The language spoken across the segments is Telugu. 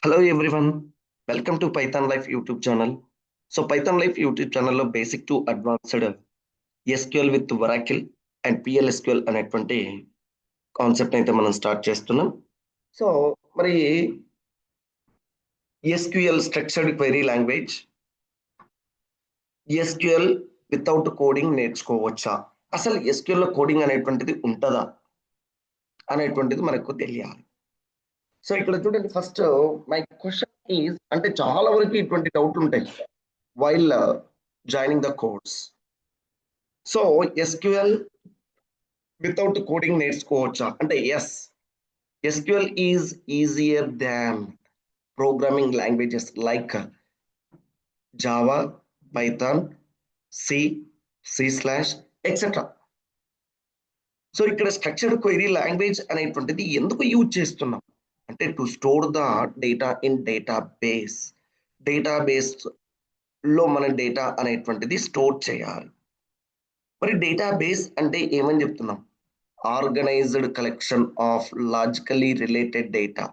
Hello everyone, welcome to Python Life YouTube channel. So Python Life YouTube channel లో basic to advanced SQL with Oracle and PL SQL అనేటువంటి కాన్సెప్ట్ అయితే మనం స్టార్ట్ చేస్తున్నాం. సో మరి SQL structured query language, SQL without coding నేర్చుకోవచ్చా, అసలు ఎస్క్యూఎల్ లో కోడింగ్ అనేటువంటిది ఉంటుందా అనేటువంటిది మనకు తెలియాలి. సో ఇక్కడ చూడండి, ఫస్ట్ మై క్వశ్చన్ ఈజ్, అంటే చాలా వరకు ఇటువంటి డౌట్లు ఉంటాయి while joining the course. So SQL without coding నేర్చుకోవచ్చా అంటే yes, SQL is easier than programming languages like Java, Python, C, C slash etcetera. So ఇక్కడ స్ట్రక్చర్డ్ క్వెరీ లాంగ్వేజ్ అనేటువంటిది ఎందుకు యూజ్ చేస్తున్నాం అంటే to store the data in database. Database లో మన డేటా అనేటువంటిది స్టోర్ చేయాలి. మరి డేటాబేస్ అంటే ఏమని చెప్తున్నాం? Organized collection of logically related data.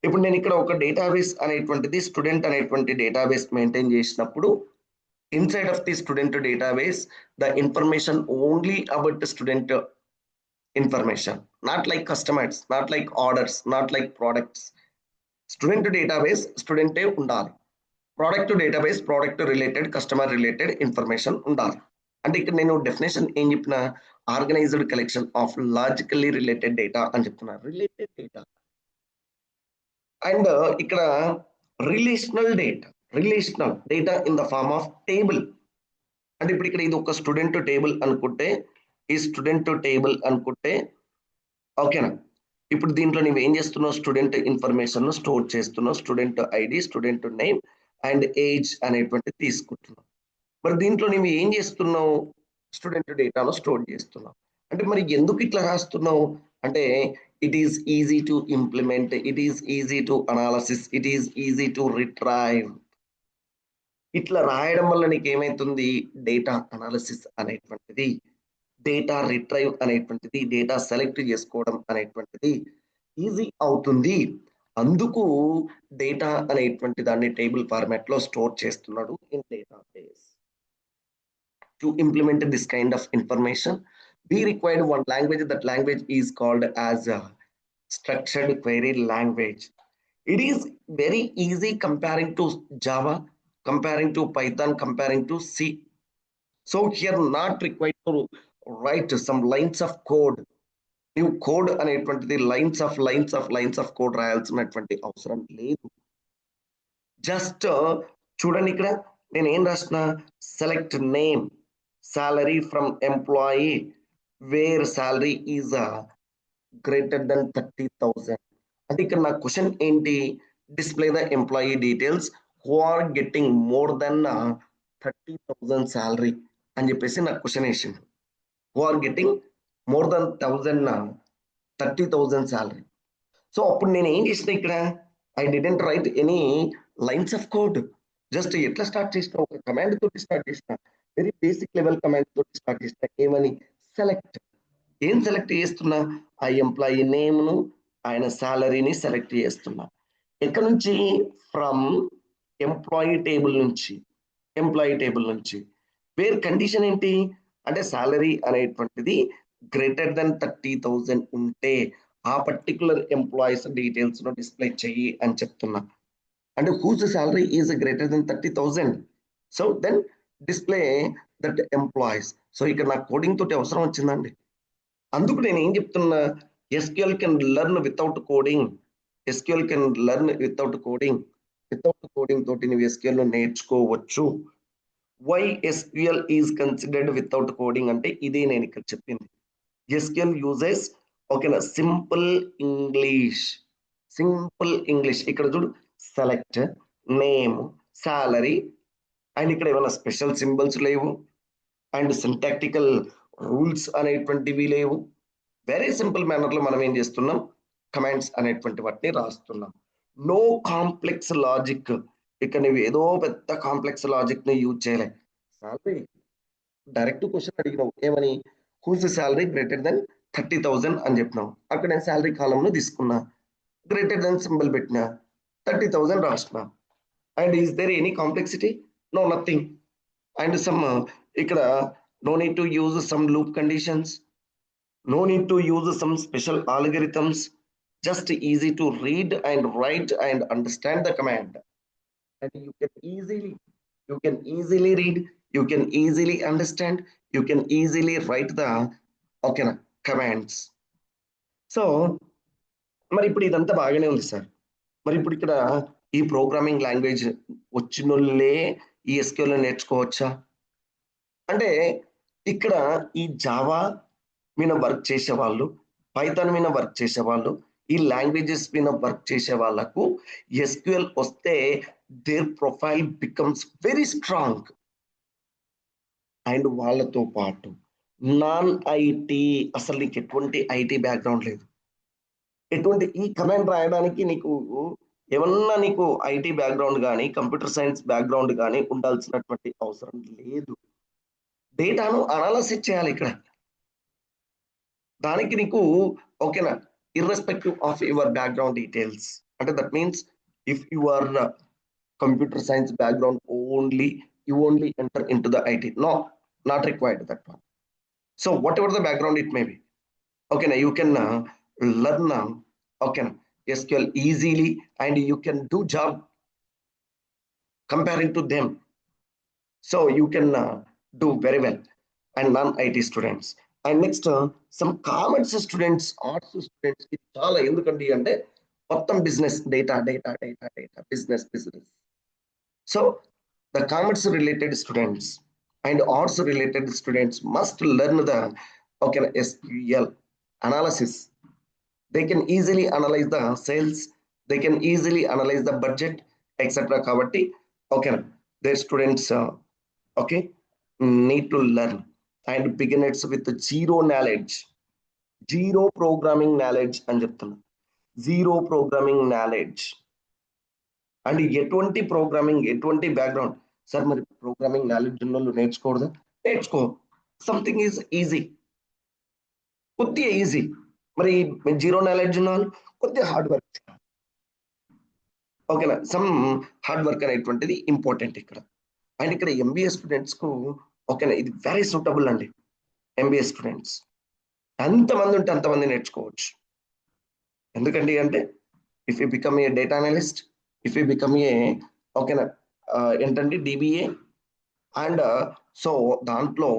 ఇప్పుడు నేను ఇక్కడ ఒక డేటాబేస్ అనేటువంటిది స్టూడెంట్ అనేటువంటి డేటాబేస్ మెయింటైన్ చేసినప్పుడు inside of the student database the information only about student information, not like customers, not like orders, not like products. Student database స్టూడెంటే ఉండాలి, product database product related customer related information ఉండాలి. అంటే ఇక్కడ నేను డెఫినేషన్ ఏం చెప్పిన, organized collection of logically related data అని చెప్తున్నా, రిలేటెడ్ డేటా. అండ్ ఇక్కడ relational data, relational data in the form of table. అంటే ఇప్పుడు ఇక్కడ ఇది ఒక స్టూడెంట్ టేబుల్ అనుకుంటే, ఈ స్టూడెంట్ టేబుల్ అనుకుంటే ఓకేనా. ఇప్పుడు దీంట్లో నువ్వు ఏం చేస్తున్నావు, స్టూడెంట్ ఇన్ఫర్మేషన్ స్టోర్ చేస్తున్నావు, student ID, student name and age అనేటువంటి తీసుకుంటున్నావు. మరి దీంట్లో నువ్వు ఏం చేస్తున్నావు, స్టూడెంట్ డేటాను స్టోర్ చేస్తున్నావు. అంటే మరి ఎందుకు ఇట్లా రాస్తున్నావు అంటే it is easy to implement, it is easy to analysis, it is easy to retrieve. ఇట్లా రాయడం వల్ల నీకు ఏమైతుంది, డేటా అనాలిసిస్ అనేటువంటిది, డేటా రిట్రైవ్ అనేటువంటిది, డేటా సెలెక్ట్ చేసుకోవడం అనేటువంటిది ఈజీ అవుతుంది. అందుకు డేటా అనేటువంటి దాన్ని టేబుల్ ఫార్మాట్ లో స్టోర్ చేస్తున్నాడు in database. To implement this kind of information, we required one language. That language is called as a structured query language. It is very easy comparing to Java, comparing to Python, comparing to C. So here not required to write some lines of code. New code అనేటువంటిది లైన్స్ ఆఫ్ కోడ్ రాయాల్సినటువంటి అవసరం లేదు. జస్ట్ చూడండి, ఇక్కడ నేను ఏం రాసిన, select name salary from employee where salary is greater than 30,000. అంటే ఇక్కడ నా క్వశ్చన్ ఏంటి, display the employee details who are getting more than 30,000 salary అని చెప్పేసి నా క్వశ్చన్ వేసింది. Who are getting more than 30,000 salary. So అప్పుడు నేను ఏం చేసిన ఇక్కడ, I didn't write any lines of code. Just ఎట్లా స్టార్ట్ చేసిన, ఒక కమాండ్ తోటి స్టార్ట్ చేసిన, వెరీ బేసిక్ లెవెల్ కమాండ్ తోటి స్టార్ట్ చేసిన. ఏమని, సెలెక్ట్. ఏం సెలెక్ట్ చేస్తున్నా, ఆ ఎంప్లాయీ నేమ్ను, ఆయన శాలరీని సెలెక్ట్ చేస్తున్నా. ఎక్కడ నుంచి, ఫ్రమ్ ఎంప్లాయీ టేబుల్ నుంచి, ఎంప్లాయీ టేబుల్ నుంచి. వేర్ కండిషన్ ఏంటి అంటే శాలరీ అనేటువంటిది గ్రేటర్ దెన్ 30,000 ఉంటే ఆ పర్టికులర్ ఎంప్లాయీస్ డీటెయిల్స్ ను డిస్ప్లే చెయ్యి అని చెప్తున్నా. అంటే whose salary is greater than 30,000, so then display that employees. So ఇక్కడ నాకు కోడింగ్ తోటి అవసరం వచ్చిందండి. అందుకు నేను ఏం చెప్తున్నా, SQL can learn without coding, SQL can learn without coding, without coding తోటి నువ్వు ఎస్క్యూఎల్ నేర్చుకోవచ్చు. Why SQL is considered without coding అంటే ఇదే నేను ఇక్కడ చెప్పింది. ఎస్క్యూఎల్ యూజెస్ ఓకేనా సింపుల్ ఇంగ్లీష్, సింపుల్ ఇంగ్లీష్. ఇక్కడ చూడు, సెలెక్ట్ నేమ్ సాలరీ అండ్ ఇక్కడ ఏమైనా స్పెషల్ సింబల్స్ లేవు అండ్ సింటాక్టికల్ రూల్స్ అనేటువంటివి లేవు. వెరీ సింపుల్ మేనర్ లో మనం ఏం చేస్తున్నాం, కమాండ్స్ అనేటువంటి వాటిని రాస్తున్నాం. No complex logic. ఇక్కడ నువ్వు ఏదో పెద్ద కాంప్లెక్స్ లాజిక్ ని యూజ్ చేయలే. సాలరీ డైరెక్ట్ క్వశ్చన్ అడిగినావు, ఏమని, హూస్ సాలరీ గ్రేటర్ దెన్ 30,000 అని చెప్పినావు. అక్కడ నేను శాలరీ కాలంలో తీసుకున్నా, గ్రేటర్ దెన్ సింబల్ పెట్టినా, 30,000 రాసిన. And is there any complexity? No, nothing. And some ఇక్కడ no need to use some loop conditions, no need to use some special algorithms, just easy to read and write and understand the command. And you can easily read, you can easily understand, you can easily write the commands. So మరి ఇప్పుడు ఇదంతా బాగానే ఉంది సార్. మరి ఇప్పుడు ఇక్కడ ఈ ప్రోగ్రామింగ్ లాంగ్వేజ్ వచ్చినోళ్ళే ఈ ఎస్క్యూఎల్ నేర్చుకోవచ్చా అంటే, ఇక్కడ ఈ జావా మీద వర్క్ చేసే వాళ్ళు, పైథాన్ మీద వర్క్ చేసే వాళ్ళు, ఈ లాంగ్వేజెస్ మీద వర్క్ చేసే వాళ్ళకు ఎస్క్యూఎల్ వస్తే there profile becomes very strong. And వాళ్ళతో పాటు నాన్ ఐటీ, అసలు నీకు ఎటువంటి ఐటీ బ్యాక్గ్రౌండ్ లేదు, ఎటువంటి ఈ కమాండ్ రాయడానికి నీకు ఏమన్నా నీకు ఐటీ బ్యాక్గ్రౌండ్ కానీ కంప్యూటర్ సైన్స్ బ్యాక్గ్రౌండ్ కానీ ఉండాల్సినటువంటి అవసరం లేదు. డేటాను అనాలసిస్ చేయాలి ఇక్కడ, దానికి నీకు ఓకేనా irrespective of your background details. అంటే that means if you are computer science background only, you only enter into the IT. No, not required that one. So whatever the background it may be, okay, now you can learn SQL easily and you can do job comparing to them. So you can do very well. And non-IT students. And next some commerce students, arts students, it chala endukandi ante మొత్తం business data business. So the commerce related students and arts related students must learn the SQL analysis. They can easily analyze the sales, they can easily analyze the budget, etc. Kabatti their students need to learn. And beginners with zero knowledge, zero programming knowledge అని చెప్తున్నా, zero programming knowledge. అండ్ ఎటువంటి ప్రోగ్రామింగ్, ఎటువంటి బ్యాక్గ్రౌండ్ సార్, మరి ప్రోగ్రామింగ్ నాలెడ్జ్ ఉన్న వాళ్ళు నేర్చుకోకూడదా? నేర్చుకో, సంథింగ్ ఈజ్ ఈజీ, కొద్దిగా ఈజీ. మరి జీరో నాలెడ్జ్ ఉన్న వాళ్ళు కొద్దిగా హార్డ్ వర్క్, ఓకేనా, సమ్ హార్డ్ వర్క్ అనేటువంటిది ఇంపార్టెంట్ ఇక్కడ. అండ్ ఇక్కడ ఎంబీఏ స్టూడెంట్స్ కు ఓకేనా ఇది వెరీ సూటబుల్ అండి. ఎంబీఏ స్టూడెంట్స్ ఎంతమంది ఉంటే అంతమంది నేర్చుకోవచ్చు. ఎందుకండి అంటే if you become a data analyst, if you become a ఏంటంటే డిబిఏ అండ్ సో దాంట్లో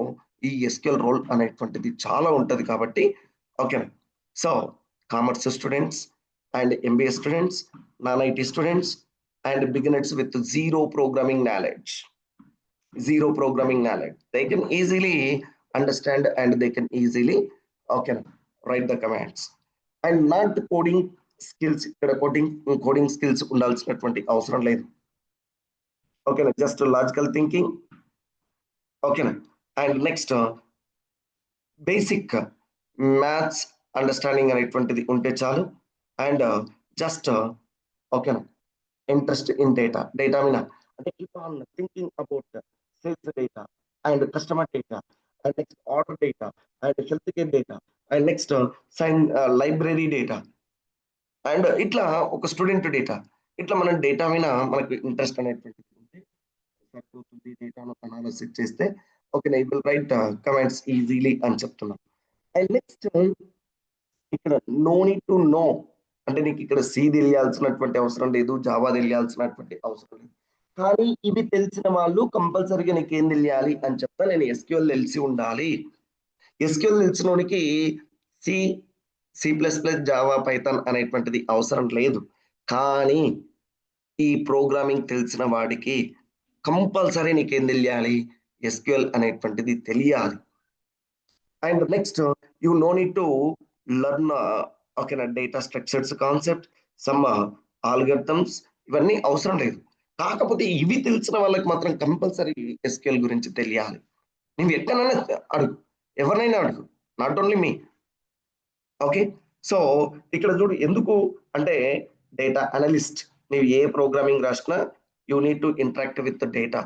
ఈ ఎస్క్యూఎల్ రోల్ అనేటువంటిది చాలా ఉంటది కాబట్టి ఓకేనా. So commerce students and MBA students, non IT students and beginners with zero programming knowledge, they can easily understand and they can easily write the commands. And not coding skills, ఇక్కడ కోడింగ్ స్కిల్స్ ఉండాల్సినటువంటి అవసరం లేదు. ఓకేనా, జస్ట్ లాజికల్ థింకింగ్. ఓకేనా, and next basic maths understanding అనేటువంటిది ఉంటే చాలు. అండ్ జస్ట్ ఓకేనా ఇంట్రెస్ట్ ఇన్ డేటా మీద అంటే keep on thinking about sales data and customer data and next order data and health care data and next library data and ఇట్లా ఒక స్టూడెంట్ డేటా, ఇట్లా మనం డేటా మీద మనకు ఇంట్రెస్ట్ అనేటువంటిది ఉంటే సరిపోతుంది. డేటాను అనాలిసిస్ చేస్తే okay I will write commands easily అని చెప్తున్నాను. అండ్ నెక్స్ట్ ఇక్కడ నో నీడ్ టు నో అంటే నీకు ఇక్కడ సి తెలియాల్సినటువంటి అవసరం లేదు, జావా తెలియాల్సినటువంటి అవసరం లేదు. కానీ ఇవి తెలిసిన వాళ్ళు కంపల్సరీగా నీకు ఏం తెలియాలి అని చెప్తా, నేను ఎస్క్యూఎల్ తెలిసి ఉండాలి. ఎస్క్యూఎల్ తెలిసినోనికి C plus plus, Java, Python అనేటువంటిది అవసరం లేదు. కానీ ఈ ప్రోగ్రామింగ్ తెలిసిన వాడికి కంపల్సరీ నీకేం తెలియాలి, ఎస్క్యూఎల్ అనేటువంటిది తెలియాలి. And next you know need to learn data structures concept, some algorithms, ఇవన్నీ అవసరం లేదు. కాకపోతే ఇవి తెలిసిన వాళ్ళకి మాత్రం కంపల్సరీ ఎస్క్యూఎల్ గురించి తెలియాలి. నువ్వు ఎక్కడైనా అడుగు, ఎవరినైనా అడుగు, not only me. Okay, so ఇక్కడ చూడు ఎందుకు అంటే డేటా అనలిస్ట్, నీవు ఏ ప్రోగ్రామింగ్ రాసినా you need to interact with data.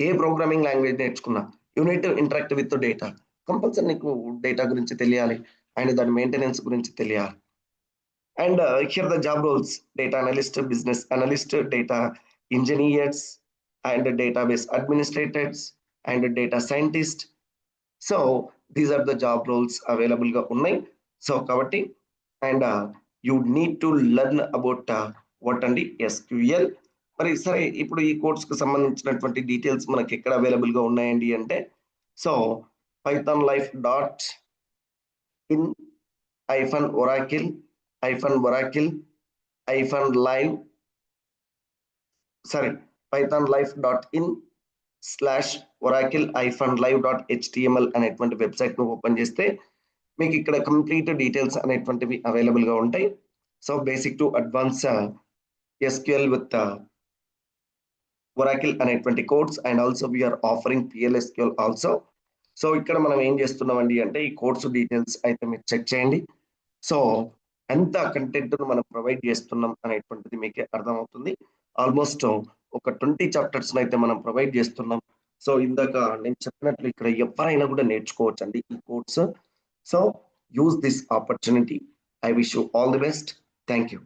ఏ ప్రోగ్రామింగ్ లాంగ్వేజ్ నేర్చుకున్నా you need to interact with data. Compulsory నీకు డేటా గురించి తెలియాలి అండ్ దాని మెయింటెనెన్స్ గురించి తెలియాలి. And here the job roles: data analyst, business analyst, data engineers, and database administrators, and data scientist. So these are the job roles available గా ఉన్నాయి. సో కాబట్టి and you need to learn about what అండి ఎస్క్యూఎల్. మరి సరే, ఇప్పుడు ఈ కోర్స్ కు సంబంధించినటువంటి డీటెయిల్స్ మనకి ఎక్కడ అవైలబుల్ గా ఉన్నాయండి అంటే, so Python life dot in -oracle -live, sorry, pythonlife.in/oracle-live.html అనేటువంటి వెబ్సైట్ ను ఓపెన్ చేస్తే మీకు ఇక్కడ కంప్లీట్ డీటెయిల్స్ అనేటువంటివి అవైలబుల్ గా ఉంటాయి. So basic to advance SQL with Oracle అనేటువంటి course, and also we are offering PL SQL also. So ఇక్కడ మనం ఏం చేస్తున్నామండి అంటే, ఈ కోర్సు డీటెయిల్స్ అయితే మీరు చెక్ చేయండి. సో ఎంత కంటెంట్ మనం ప్రొవైడ్ చేస్తున్నాం అనేటువంటిది మీకే అర్థమవుతుంది. ఆల్మోస్ట్ ఒక 20 చాప్టర్స్ అయితే మనం ప్రొవైడ్ చేస్తున్నాం. సో ఇందాక నేను చెప్పినట్లు ఇక్కడ ఎవరైనా కూడా నేర్చుకోవచ్చు అండి ఈ course. So use this opportunity. I wish you all the best. Thank you.